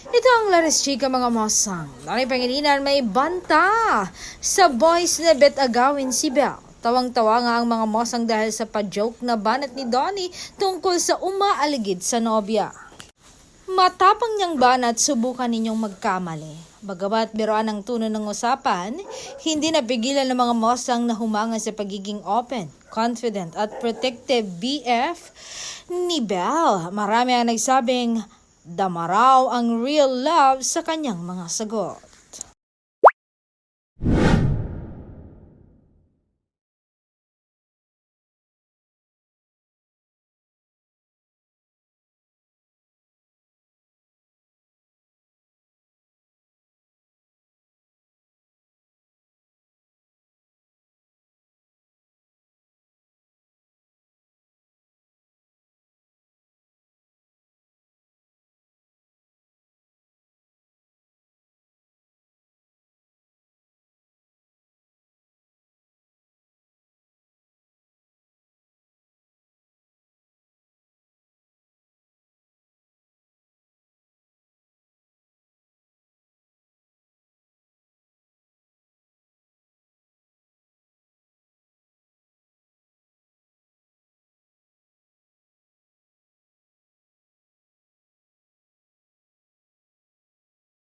Ito ang Laris Chika mga mosang. Nari Pangilinan may banta sa boys na bet agawin si Belle. Tawang-tawa nga ang mga mosang dahil sa pa-joke na banat ni Donnie tungkol sa umaaligid sa nobya. Matapang niyang banat, subukan ninyong magkamali. Bagamat biroan ang tono ng usapan, hindi napigilan ng mga mosang na humanga sa pagiging open, confident at protective BF ni Belle. Marami ang nagsabing damaraw ang real love sa kanyang mga sagot.